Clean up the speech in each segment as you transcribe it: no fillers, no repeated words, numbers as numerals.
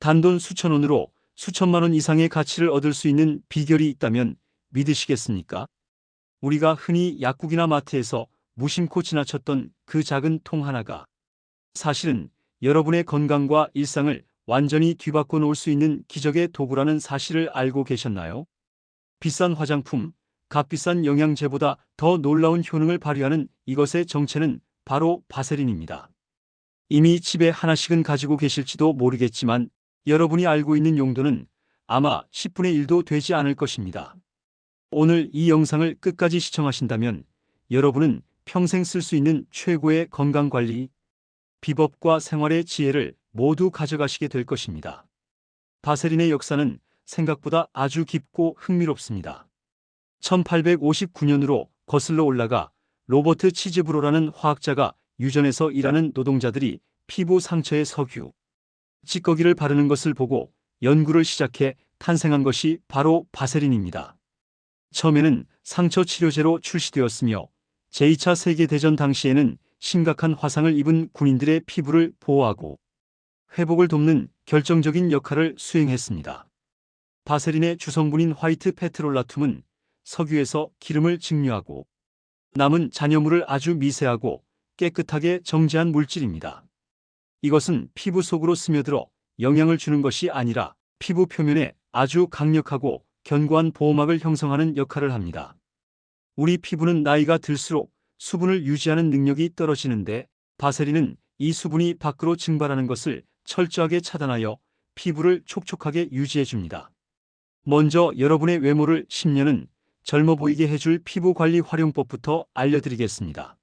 단돈 수천 원으로 수천만 원 이상의 가치를 얻을 수 있는 비결이 있다면 믿으시겠습니까? 우리가 흔히 약국이나 마트에서 무심코 지나쳤던 그 작은 통 하나가 사실은 여러분의 건강과 일상을 완전히 뒤바꿔 놓을 수 있는 기적의 도구라는 사실을 알고 계셨나요? 비싼 화장품, 값비싼 영양제보다 더 놀라운 효능을 발휘하는 이것의 정체는 바로 바세린입니다. 이미 집에 하나씩은 가지고 계실지도 모르겠지만 여러분이 알고 있는 용도는 아마 10분의 1도 되지 않을 것입니다. 오늘 이 영상을 끝까지 시청하신다면 여러분은 평생 쓸 수 있는 최고의 건강관리 비법과 생활의 지혜를 모두 가져가시게 될 것입니다. 바세린의 역사는 생각보다 아주 깊고 흥미롭습니다. 1859년으로 거슬러 올라가 로버트 치즈브로라는 화학자가 유전에서 일하는 노동자들이 피부 상처에 석유, 찌꺼기를 바르는 것을 보고 연구를 시작해 탄생한 것이 바로 바세린입니다. 처음에는 상처 치료제로 출시되었으며 제2차 세계대전 당시에는 심각한 화상을 입은 군인들의 피부를 보호하고 회복을 돕는 결정적인 역할을 수행했습니다. 바세린의 주성분인 화이트 페트롤라툼은 석유에서 기름을 증류하고 남은 잔여물을 아주 미세하고 깨끗하게 정제한 물질입니다. 이것은 피부 속으로 스며들어 영향을 주는 것이 아니라 피부 표면에 아주 강력하고 견고한 보호막을 형성하는 역할을 합니다. 우리 피부는 나이가 들수록 수분을 유지하는 능력이 떨어지는데 바세린은 이 수분이 밖으로 증발하는 것을 철저하게 차단하여 피부를 촉촉하게 유지해줍니다. 먼저 여러분의 외모를 10년은 젊어 보이게 해줄 피부관리 활용법부터 알려드리겠습니다.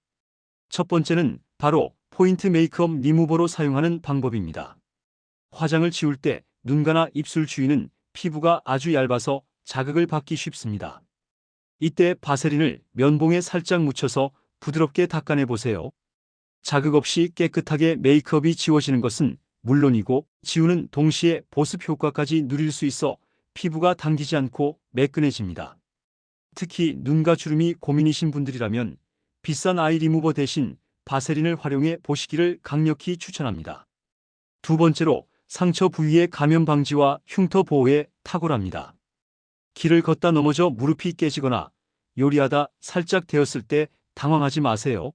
첫 번째는 바로 포인트 메이크업 리무버로 사용하는 방법입니다. 화장을 지울 때 눈가나 입술 주위는 피부가 아주 얇아서 자극을 받기 쉽습니다. 이때 바세린을 면봉에 살짝 묻혀서 부드럽게 닦아내보세요. 자극 없이 깨끗하게 메이크업이 지워지는 것은 물론이고 지우는 동시에 보습 효과까지 누릴 수 있어 피부가 당기지 않고 매끈해집니다. 특히 눈가 주름이 고민이신 분들이라면 비싼 아이 리무버 대신 바세린을 활용해 보시기를 강력히 추천합니다. 두 번째로 상처 부위의 감염 방지와 흉터 보호에 탁월합니다. 길을 걷다 넘어져 무릎이 깨지거나 요리하다 살짝 데었을 때 당황하지 마세요.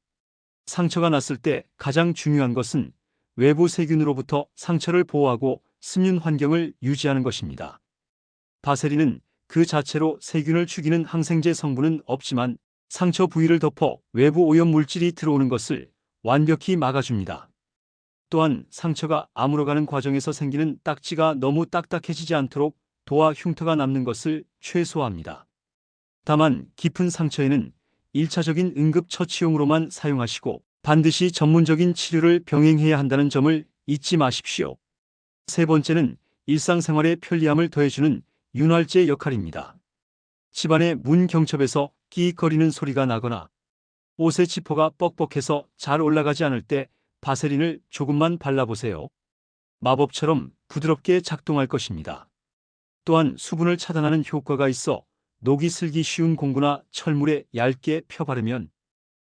상처가 났을 때 가장 중요한 것은 외부 세균으로부터 상처를 보호하고 습륜 환경을 유지하는 것입니다. 바세린은 그 자체로 세균을 죽이는 항생제 성분은 없지만 상처 부위를 덮어 외부 오염 물질이 들어오는 것을 완벽히 막아줍니다. 또한 상처가 아물어가는 과정에서 생기는 딱지가 너무 딱딱해지지 않도록 도와 흉터가 남는 것을 최소화합니다. 다만 깊은 상처에는 1차적인 응급처치용으로만 사용하시고 반드시 전문적인 치료를 병행해야 한다는 점을 잊지 마십시오. 세 번째는 일상생활의 편리함을 더해주는 윤활제 역할입니다. 집안의 문 경첩에서 끼익거리는 소리가 나거나 옷의 지퍼가 뻑뻑해서 잘 올라가지 않을 때 바세린을 조금만 발라보세요. 마법처럼 부드럽게 작동할 것입니다. 또한 수분을 차단하는 효과가 있어 녹이 슬기 쉬운 공구나 철물에 얇게 펴 바르면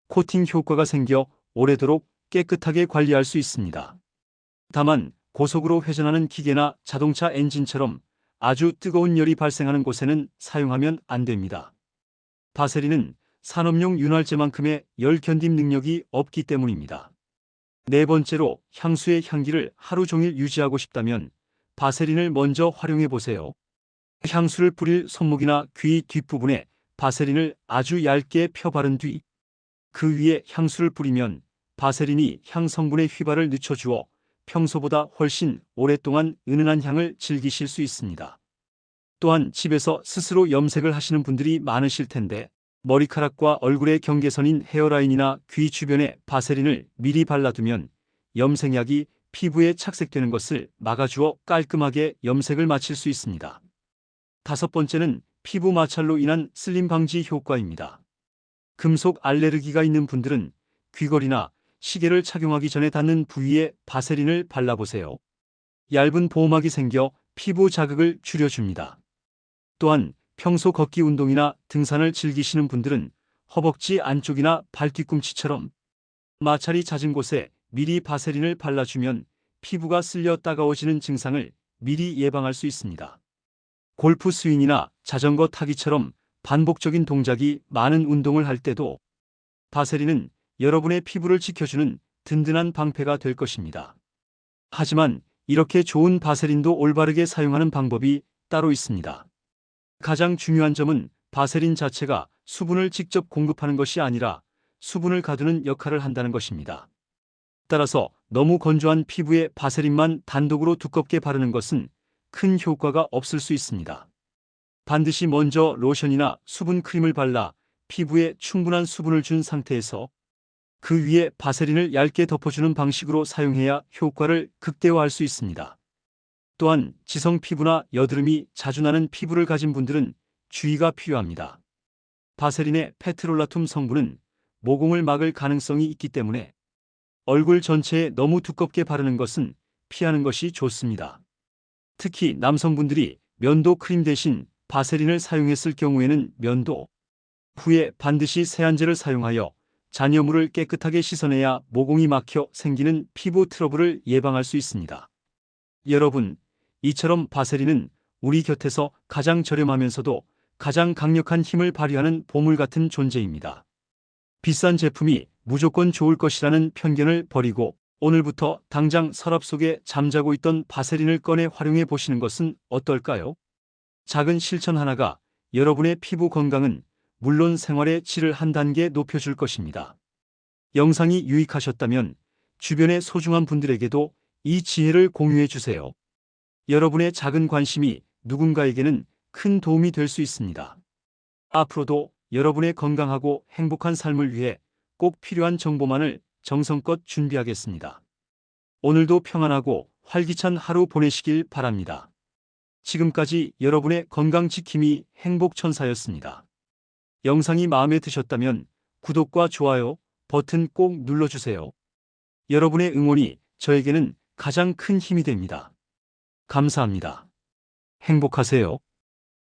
코팅 효과가 생겨 오래도록 깨끗하게 관리할 수 있습니다. 다만 고속으로 회전하는 기계나 자동차 엔진처럼 아주 뜨거운 열이 발생하는 곳에는 사용하면 안 됩니다. 바세린은 산업용 윤활제만큼의 열 견딤 능력이 없기 때문입니다. 네 번째로 향수의 향기를 하루 종일 유지하고 싶다면 바세린을 먼저 활용해 보세요. 향수를 뿌릴 손목이나 귀 뒷부분에 바세린을 아주 얇게 펴 바른 뒤 그 위에 향수를 뿌리면 바세린이 향 성분의 휘발을 늦춰주어 평소보다 훨씬 오랫동안 은은한 향을 즐기실 수 있습니다. 또한 집에서 스스로 염색을 하시는 분들이 많으실 텐데 머리카락과 얼굴의 경계선인 헤어라인이나 귀 주변에 바세린을 미리 발라두면 염색약이 피부에 착색되는 것을 막아주어 깔끔하게 염색을 마칠 수 있습니다. 다섯 번째는 피부 마찰로 인한 슬림 방지 효과입니다. 금속 알레르기가 있는 분들은 귀걸이나 시계를 착용하기 전에 닿는 부위에 바세린을 발라보세요. 얇은 보호막이 생겨 피부 자극을 줄여줍니다. 또한 평소 걷기 운동이나 등산을 즐기시는 분들은 허벅지 안쪽이나 발 뒤꿈치처럼 마찰이 잦은 곳에 미리 바세린을 발라주면 피부가 쓸려 따가워지는 증상을 미리 예방할 수 있습니다. 골프 스윙이나 자전거 타기처럼 반복적인 동작이 많은 운동을 할 때도 바세린은 여러분의 피부를 지켜주는 든든한 방패가 될 것입니다. 하지만 이렇게 좋은 바세린도 올바르게 사용하는 방법이 따로 있습니다. 가장 중요한 점은 바세린 자체가 수분을 직접 공급하는 것이 아니라 수분을 가두는 역할을 한다는 것입니다. 따라서 너무 건조한 피부에 바세린만 단독으로 두껍게 바르는 것은 큰 효과가 없을 수 있습니다. 반드시 먼저 로션이나 수분 크림을 발라 피부에 충분한 수분을 준 상태에서 그 위에 바세린을 얇게 덮어주는 방식으로 사용해야 효과를 극대화할 수 있습니다. 또한 지성 피부나 여드름이 자주 나는 피부를 가진 분들은 주의가 필요합니다. 바세린의 페트롤라툼 성분은 모공을 막을 가능성이 있기 때문에 얼굴 전체에 너무 두껍게 바르는 것은 피하는 것이 좋습니다. 특히 남성분들이 면도 크림 대신 바세린을 사용했을 경우에는 면도 후에 반드시 세안제를 사용하여 잔여물을 깨끗하게 씻어내야 모공이 막혀 생기는 피부 트러블을 예방할 수 있습니다. 여러분, 이처럼 바세린은 우리 곁에서 가장 저렴하면서도 가장 강력한 힘을 발휘하는 보물 같은 존재입니다. 비싼 제품이 무조건 좋을 것이라는 편견을 버리고 오늘부터 당장 서랍 속에 잠자고 있던 바세린을 꺼내 활용해 보시는 것은 어떨까요? 작은 실천 하나가 여러분의 피부 건강은 물론 생활의 질을 한 단계 높여줄 것입니다. 영상이 유익하셨다면 주변의 소중한 분들에게도 이 지혜를 공유해 주세요. 여러분의 작은 관심이 누군가에게는 큰 도움이 될 수 있습니다. 앞으로도 여러분의 건강하고 행복한 삶을 위해 꼭 필요한 정보만을 정성껏 준비하겠습니다. 오늘도 평안하고 활기찬 하루 보내시길 바랍니다. 지금까지 여러분의 건강지킴이 행복천사였습니다. 영상이 마음에 드셨다면 구독과 좋아요 버튼 꼭 눌러주세요. 여러분의 응원이 저에게는 가장 큰 힘이 됩니다. 감사합니다. 행복하세요.